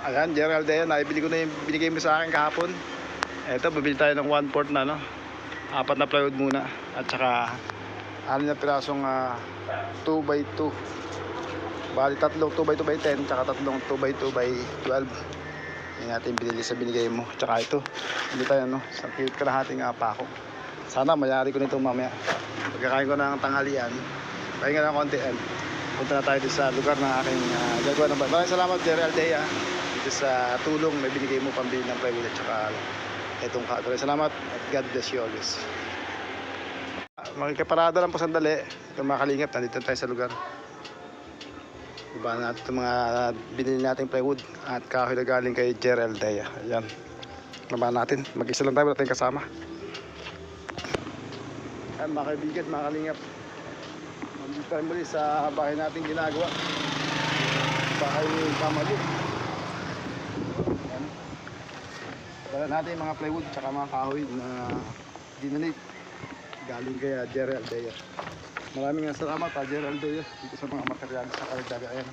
Ayan, Gerald, ayan, naibili ko na yung binigay mo sa akin kahapon. Eto, bibili tayo ng 1/4 na, no? 4 na plywood muna. At saka, 6 na pirasong 2x2. Bali, tatlong 2x2x10, tsaka tatlong 2x2x12. Yan natin binili sa binigay mo. Tsaka ito, hindi tayo, no? Sa kalahating pako. Sana mayari ko nito mamaya. Pagkakain ko ng tanghalian, pahinga ng konti, punta na tayo dito sa lugar ng aking gagawa ng bahay. Maraming salamat, Gerald Dea, dito sa tulong na binigay mo pambili ng plywood at saka itong maraming salamat at God bless you always. Magkaparada lang po sandali. Ito mga kalingap, nandito tayo sa lugar. Iba natin itong mga binili nating plywood at kahoy na galing kay Gerald Dea. Ayan, naman natin, mag-isa lang tayo, wala tayong kasama. Ayan mga kaibigan, mga kalingap, nandito tayo muli sa bahay natin ginagawa, bahay ni Kamali. Ayan, dala natin yung mga plywood tsaka mga kahoy na dinonate galing kay Gerald Dea. Maraming salamat Gerald Dea dito sa mga materialis sa kalagdaga. Ayan,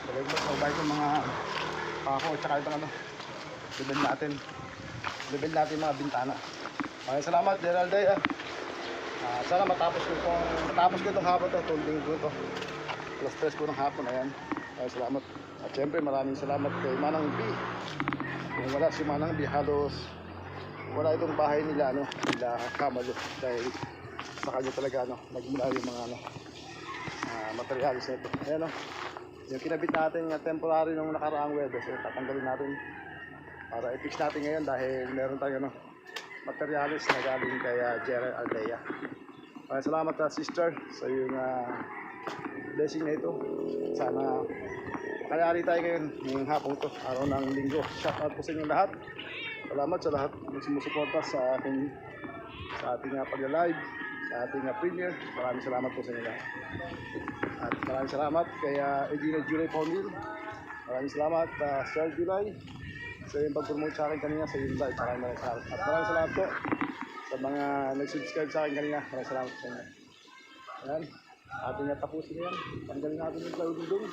dalawin mo sa bahay ko mga pako tsaka itong level natin mga bintana. Maraming salamat Gerald Dea. Sana matapos ko itong hapon to, tulding ko ito. Plus 3 po ng hapon. Ayan, maraming salamat. At syempre maraming salamat kay Manang B. Kung wala si Manang B, halos wala itong bahay nila nila Kamalo, dahil sa kanya talaga nagmula yung mga materialis nito. Ayan yung kinabit natin temporary nung nakaraang Webes, tatanggalin natin para i-fix natin ngayon dahil meron tayong materialis na galing kay Gerald Aldea. Maraming salamat sister sa yung blessing na ito. Sana makayari tayo ngayon ngayong hapong to, araw ng linggo. Shout out po sa inyo lahat. Salamat sa lahat ng sumusuporta sa ating pagla-live, sa ating premiere. Maraming salamat po sa inyo lahat. At maraming salamat kay Edina Julie Paunil. Maraming salamat Sir July sa yung pag-promote sa akin kanina sa yung live. Maraming salamat. At maraming salamat po sa mga nag-subscribe sa akin kanina. Maraming salamat po sa inyo. Ayan, ating tapusin yan. Tanggalin natin yung cloud doon.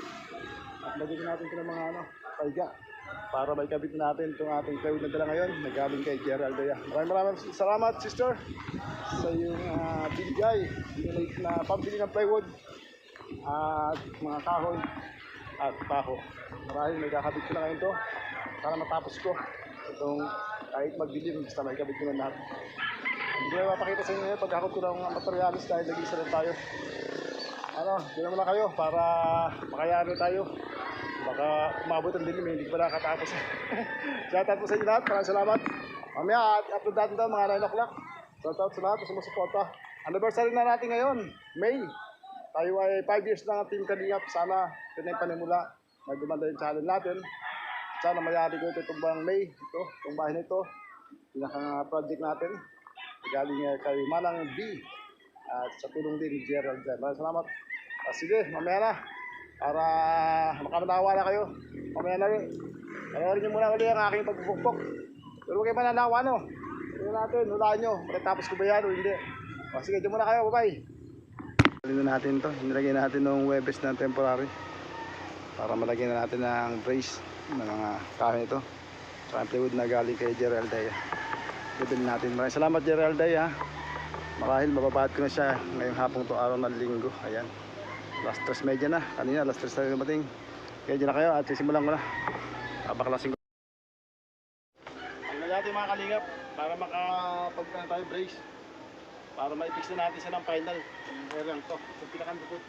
At lagyan natin ito ng mga paiga para may kabit natin itong ating plywood na dala ngayon na galing kay Gerald Dea. Maraming salamat sister sa yung binigay na pambili ng plywood at mga kahoy at pako. Marahil may kakabit ko na ngayon ito para matapos ko itong kahit magdilim, basta may kabit ko na lahat. Hindi ko mapakita sa inyo pagkakot ko ng materialis dahil nag-isa rin tayo. Doon naman lang kayo para makayano tayo. Baka umabot ang dilim, hindi ko pa nakatapos. Shoutout po sa inyo lahat, maraming salamat. Mamaya upload natin daw mga 9 o'clock. Shoutout sa lahat, sumusuporta. Anniversary na natin ngayon, May. Tayo ay 5 years na ng Team Kalingap. Sana ito na yung panimula. Magdumanda yung channel natin. Sana mayari ko ito itong May. Itong bahay na ito, pinaka-project natin galing kay Manang B at sa tulong din ni Gerald. Maraming salamat. Sige, mamaya na para makamanawa na kayo. Mamaya na rin, panoorin nyo muna ulit ang aking pagbubukbok. Pero huwag kayo mananawa, Tignan natin, hulaan nyo, matatapos ko ba yan o hindi. Sige, dyan muna kayo, bye-bye. Halin na natin ito, nilagay natin ng Webes na temporary para malagyan na natin ng brace ng mga kahoy ito. Saka plywood na galing kay Gerald Dea. Bibili natin. Maraming salamat Gerald Dea. Marahil mababahat ko na siya ngayong hapong to, araw ng linggo. Ayan, last 3:30 na. Kanina last 3 tayo dumating. Kaya dyan na kayo at sisimulan ko na. Baklasin ko ang natin mga kalingap para makapagpana tayo brace para ma-fix na natin siya ng final. Meron to, yung pinakandukot.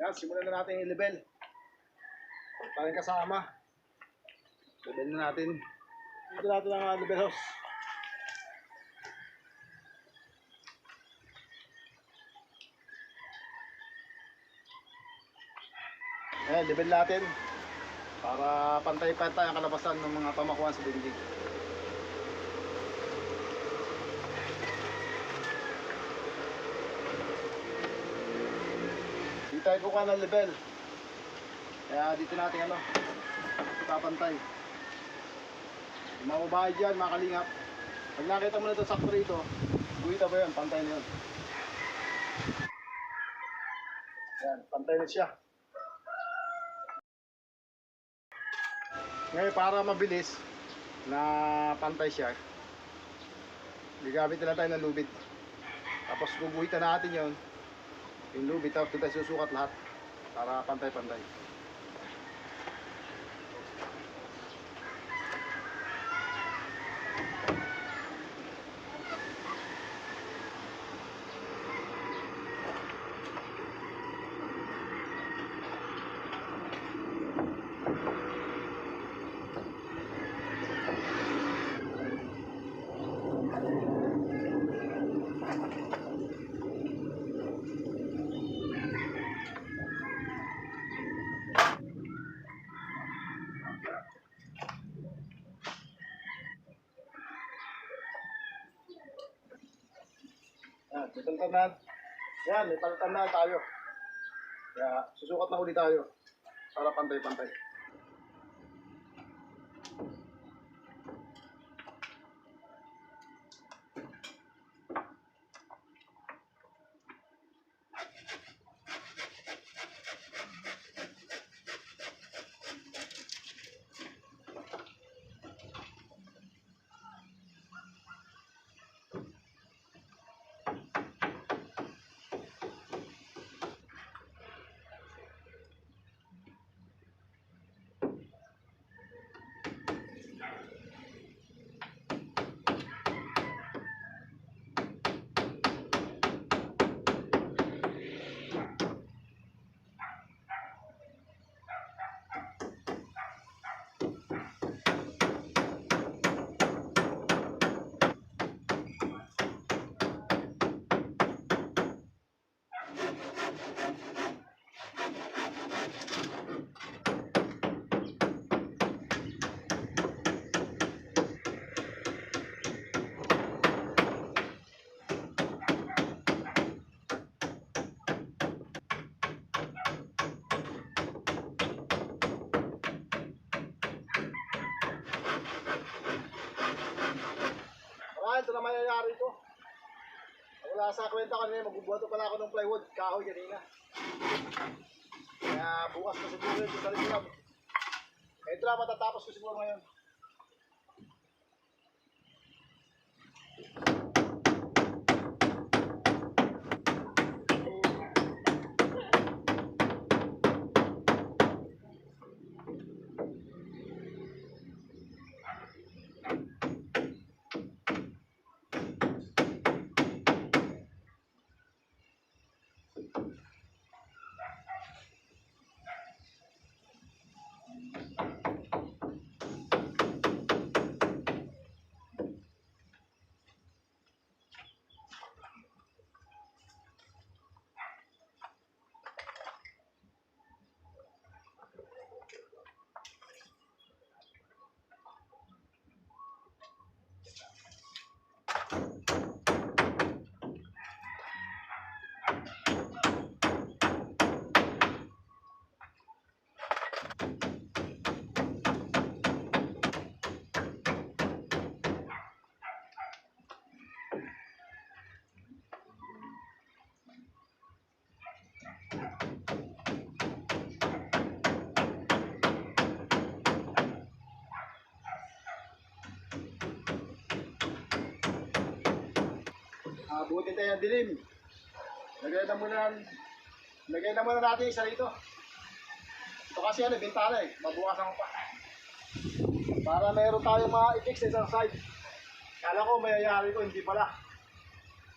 Yan, simulan na natin yung level. Parang kasama. Level na natin. Dito natin ang level house. Ayan, level natin. Para pantay-pantay ang kalabasan ng mga pamakuan sa dingding. Dito tayo kukuha ng level. Kaya dito natin papantay. Yung mga babae dyan, mga kalingap. Pag nakita mo na ito sakto rito, guhita ba yun? Pantay na yun. Yan, pantay na siya. Ngayon, para mabilis na pantay siya, gagamit na lang tayo ng lubid. Tapos guguhitan natin yun, yung lubid, tapos doon tayo susukat lahat para pantay-pantay. Yan, may palitan. Yan, may palitan na tayo. Kaya susukat na ulit tayo para pantay-pantay. Ito na mangyayari ito. Wala sa kwenta kanina, magbubuhat pala ako ng plywood, kahoy kanina. Kaya bukas na siguro ito sa likuran. Ito lang matatapos ko siguro ngayon. Buti tayo ng dilim. Lagay na muna natin isa rito. Ito kasi bintana mabukasan ko pa. Para meron tayong ma-fix sa isang side. Kala ko mayayari ko, hindi pala.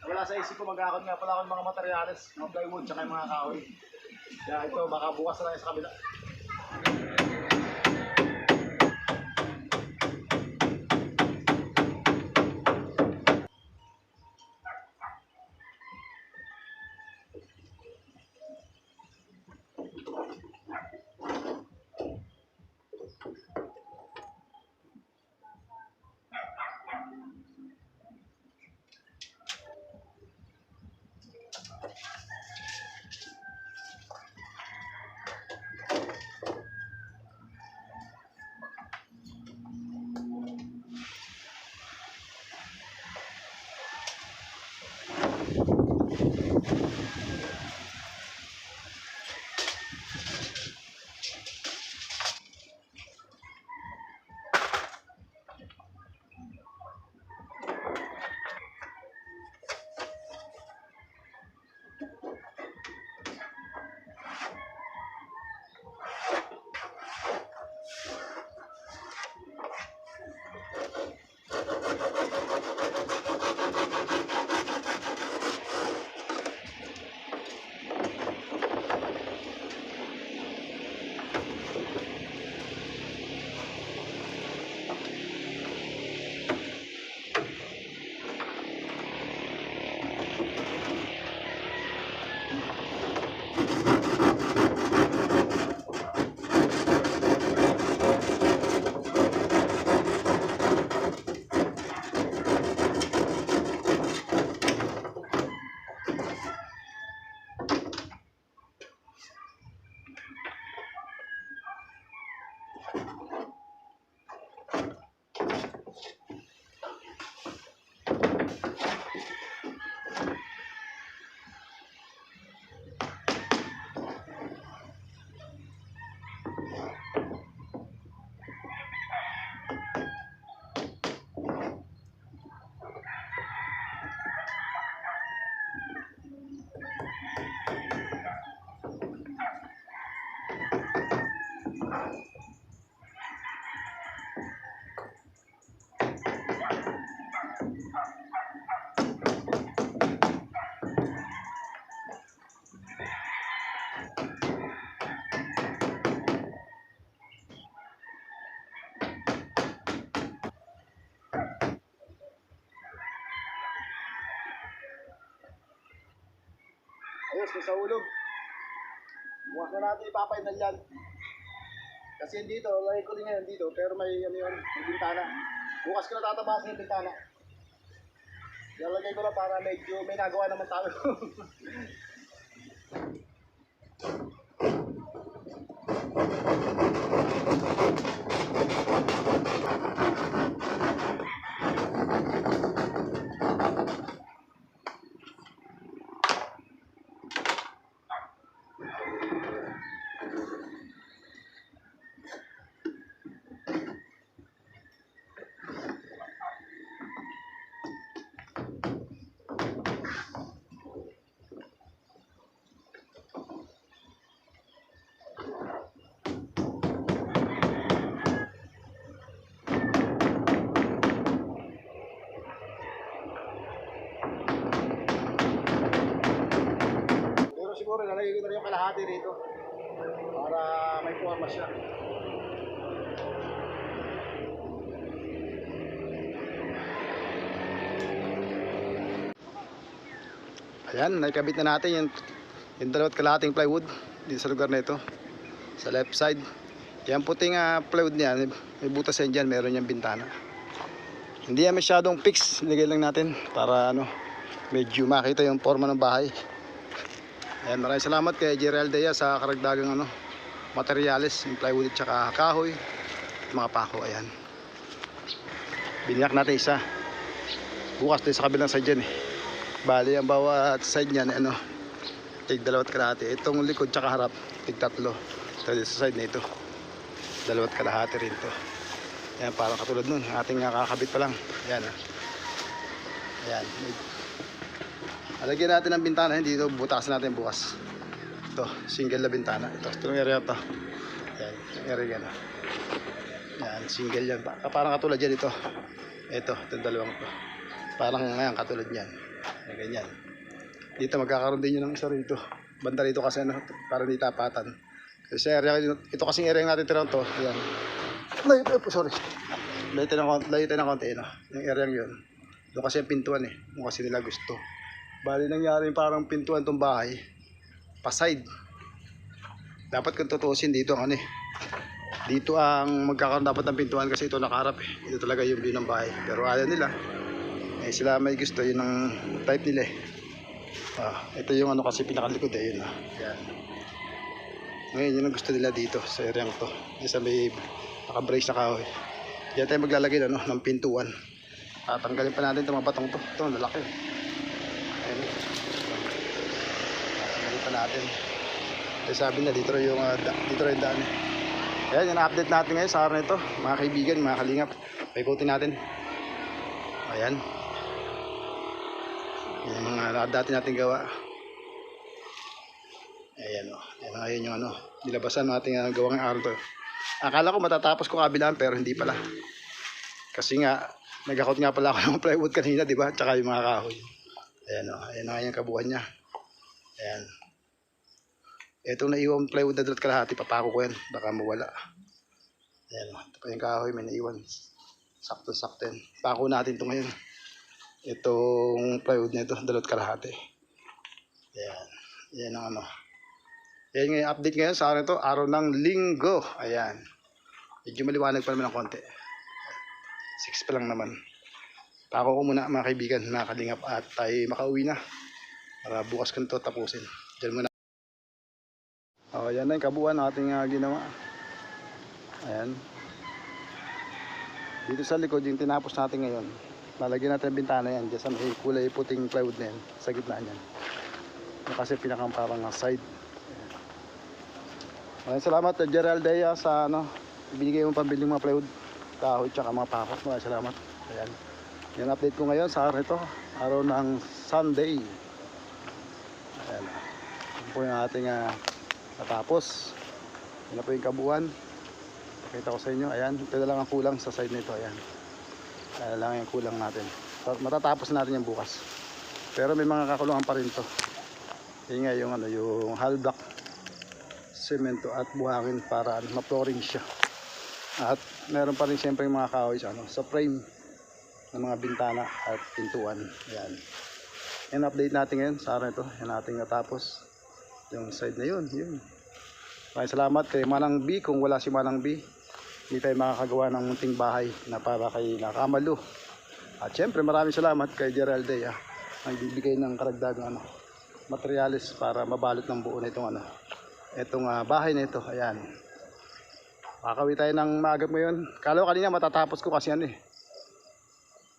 Wala sa isip ko, mag-akot nga pala ako ng mga materyales, mga plywood, tsaka yung mga kahoy. Kaya ito, baka bukas na lang sa kabila. Ayos, may sa ulog. Bukas na natin ipapainal yan. Kasi dito, lagay ko din ngayon dito, pero may ano yun, may bintana. Bukas ko na tatabasin yung bintana. Lalagay ko na para medyo may nagawa naman tayo. Siguro lalagay ko na rin yung kalahati rito para may forma siya. Ayan, naikabit na natin yung dalawat kalahating plywood dito sa lugar na ito sa left side. Yan puting plywood niya, may butas yan dyan, meron yung bintana. Hindi yan masyadong fix, nilagay lang natin para ano, medyo makita yung forma ng bahay. Ayan, maraming salamat kay Gerald Dea sa karagdagang materyales, yung plywood at saka kahoy, mga pako. Ayan, biniyak natin isa. Bukas din sa kabilang side dyan Bali ang bawat side niyan tig dalawat kalahati. Itong likod tsaka harap tig tatlo. Ito sa side na ito, dalawat kalahati rin to. Ayan, parang katulad nun ating kakabit pa lang. Ayan, ayan. Alagyan natin ang bintana, hindi ito butasin natin bukas. Ito, single na bintana. Itong area ito. Yan, yung area na. Yan, single yan. Parang katulad yan ito. Itong dalawang ito. Parang ngayon katulad yan. Yan, ganyan. Dito magkakaroon din yun ng isa rito. banda rito kasi ano, para hindi tapatan. Kasi area, ito kasing area natin tira to, ayan. Sorry. Layo tayo ng konti, no? Yung area yun. Doon kasi yung pintuan eh, kung kasi nila gusto. Bali nangyari parang pintuan tong bahay, pa-side. Dapat kung tutuusin dito ang ano eh. Dito ang magkakaroon dapat ng pintuan kasi ito nakaharap eh. Ito talaga yung view ng bahay. Pero ayaw nila. Eh sila may gusto, yun ang type nila eh. Ito yung ano kasi pinakalikod eh, yun ah. Yan. Ngayon yun ang gusto nila dito sa area to. Yung sa may naka-brace na kahoy. Diyan tayo maglalagay ano, ng pintuan. Tatanggalin pa natin itong mga batong to. Ito, lalaki. Ayan. Tatanggalin pa natin. Kasi sabi na dito yung daan. Ayan, yung update natin ngayon sa araw na ito. Mga kaibigan, mga kalingap. Paikutin natin. Ayan. Yung mga dati natin gawa. Ayan o. Ayan yung ano. Nilabasan natin gawang araw to. Akala ko matatapos ko kabilaan pero hindi pala. Kasi nga, nag-akot nga pala ako ng plywood kanina, di ba? Tsaka yung mga kahoy. Ayan o. Ayan nga yung kabuuan niya. Ayan. Itong naiwan plywood na dalat kalahati, papako ko yan. Baka mawala. Ayan o. Ito pa yung kahoy, may naiwan. Sakto-sakto yan. Pako natin ito ngayon. Itong plywood na ito, dalat kalahati. Ayan. Ayan ang ano. Ayan nga yung update ngayon sa araw ito. Araw ng linggo. Ayan. Medyo maliwanag pa naman ng konti. 6 pa lang naman. Pako ko muna mga kaibigan, mga kalingap. At tayo makauwi na. Para bukas ko nito tapusin. Diyan muna. Yan na yung kabuuan ng ating ginawa. Ayan. Dito sa likod yung tinapos natin ngayon. Lalagyan natin ang bintana yan. Diyan sa may kulay puting plywood na yan. Sa gitna niyan. Kasi pinakang parang side. Maraming salamat Geraldea sa ano, ibinigay mong pambiling mga plywood, kahoy tsaka mga pakot. Maraming salamat. Ayan. Yan update ko ngayon sa araw ito. Araw ng Sunday. Ayan. Yan po yung ating natapos. Yan na po yung kabuuan. Pakita ko sa inyo. Ayan. Ito na lang ang kulang sa side nito. Ayan. Ayan lang yung kulang natin. Matatapos natin yung bukas. Pero may mga kakulungan pa rin to. Yan nga yung ano, yung hull block semento at buhangin para ma-flooring siya. At meron pa rin siyempre yung mga kahoy sa, ano, sa frame ng mga bintana at pintuan. Ayan. Yan update natin ngayon sa araw ito. Yan natin natapos. Yung side na yun. Maraming salamat kay Manang B. Kung wala si Manang B, hindi tayo makakagawa ng munting bahay na para kay Nakamalu. At syempre maraming salamat kay Geraldea ang bibigay ng karagdagang materyales para mabalot ng buo na itong bahay na ito. Ayan. Makakawi tayo ng maagap ngayon. Kala ko kanina matatapos ko kasi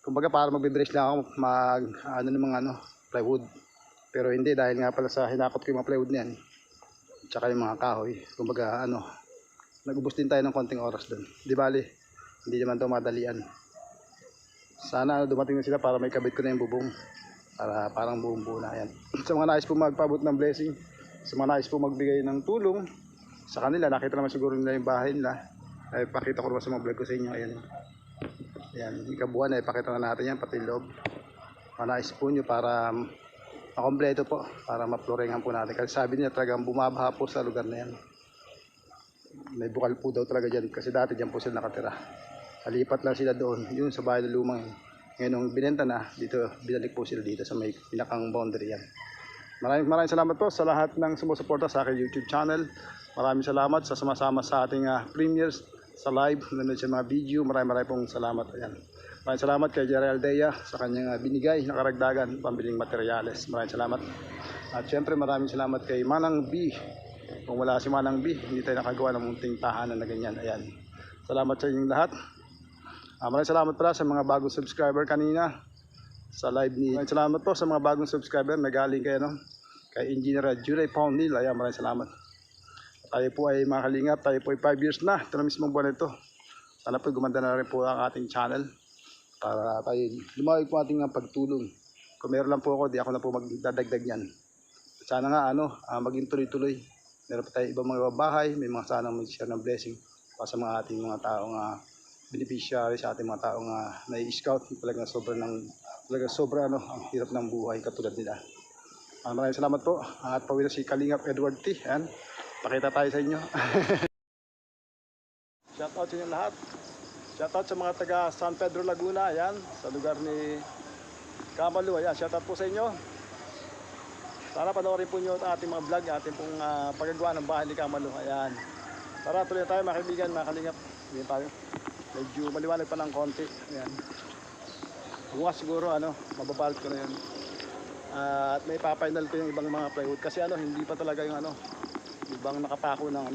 kumbaga para magbe-brace lang ako plywood. Pero hindi, dahil nga pala sa hinakot ko yung mga plywood niyan. Tsaka yung mga kahoy. Kumbaga nag-ubos din tayo ng konting oras doon. Di bali, hindi naman ito madalian. Sana dumating na sila para may kabit ko na yung bubong. Para parang buong buo na. Ayan. Sa mga nais po magpabot ng blessing, sa mga nais po magbigay ng tulong sa kanila, nakita naman siguro nila yung bahay nila. Ay pakita ko naman sa mga vlog ko sa inyo. Ayan. Ayan, yung kabuuan ay pakita na natin yan, pati loob. Mga nais po nyo para makompleto po, para maploringan po natin. Kasi sabi niya talagang bumabaha po sa lugar na yan. May bukal po daw talaga dyan kasi dati dyan po sila nakatira. Kalipat lang sila doon, yun sa bahay na lumang. Ngayon nung binenta na, dito binalik po sila dito sa may pinakang boundary yan. Maraming salamat po sa lahat ng sumusuporta sa aking YouTube channel. Maraming salamat sa sumasama sa ating premieres sa live, nanonood sa mga video. Maraming pong salamat. Ayan. Maraming salamat kay Geraldea sa kanyang binigay na karagdagan pambiling materyales. Maraming salamat. At syempre maraming salamat kay Manang B. Kung wala si Manang B, hindi tayo nakagawa ng munting tahanan na ganyan. Ayan. Salamat sa inyong lahat. Maraming salamat pala sa mga bagong subscriber kanina sa live ni. Maraming salamat po sa mga bagong subscriber na galing kay Engineer Juray Paunil. Ayan, maraming salamat. Tayo po ay mga kalingap, tayo po ay 5 years na. Ito na mismong buwan ito. Sana po gumanda na rin po ang ating channel para tayo lumawig po ating pagtulong. Kung meron lang po ako, di ako na po magdadagdag yan. Sana nga maging tuloy-tuloy. Meron pa tayo ibang mga bahay, may mga sana mag-share ng blessing para sa mga ating mga taong beneficiary, sa ating mga taong nai-scout. Talagang sobra ang hirap ng buhay katulad nila. Maraming salamat po. At pauwi na si Kalingap Edward T. Ayan. Pakita tayo sa inyo. Shoutout sa inyo lahat. Shoutout sa mga taga San Pedro Laguna. Ayan. Sa lugar ni Kamalu. Ayan. Shoutout po sa inyo. Sana panoorin po nyo ang ating mga vlog, ating pong paggagawa ng bahay ni Kamalu. Ayan. Tara, tuloy na tayo mga kaibigan, mga kalingap. Ayan tayo. Medyo maliwanag pa ng konti. Ayan. Bukas siguro, mababalot ko na yun. At may papainal ko yung ibang mga plywood. Kasi hindi pa talaga yung ibang nakapako ng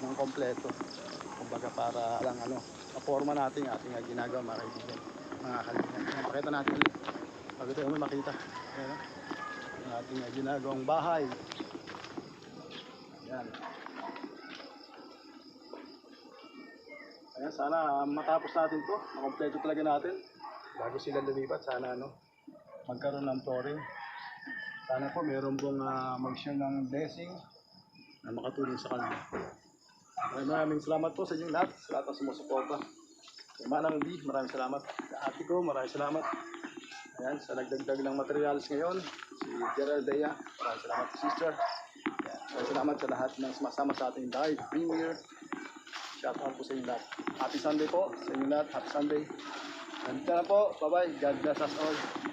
ng kompleto. Kumbaga para lang maporma natin ating ginagawa mga kaibigan. Mga kalingap. Ayan, pakita natin ulit. Bago tayo makita. Ayan. Ang ating ginagawang bahay. Ayan. Ayan, sana matapos natin to. Makompleto talaga natin. Bago sila lumipat, sana magkaroon ng flooring. Sana po meron pong mag-share ng blessing na makatulong sa kanila. Maraming salamat po sa inyong lahat. Sa lahat ng sumusuporta. Sa Manang B, maraming salamat. Sa ate ko, maraming salamat. Ayan, sa nagdagdag ng materials ngayon, si Geraldea, maraming salamat sister. Ayan, maraming salamat sa lahat ng sumasama sa ating live premiere. Shout out po sa inyo lahat. Happy Sunday po sa inyo lahat. Happy Sunday. Ganito na po. Bye bye. God bless us all.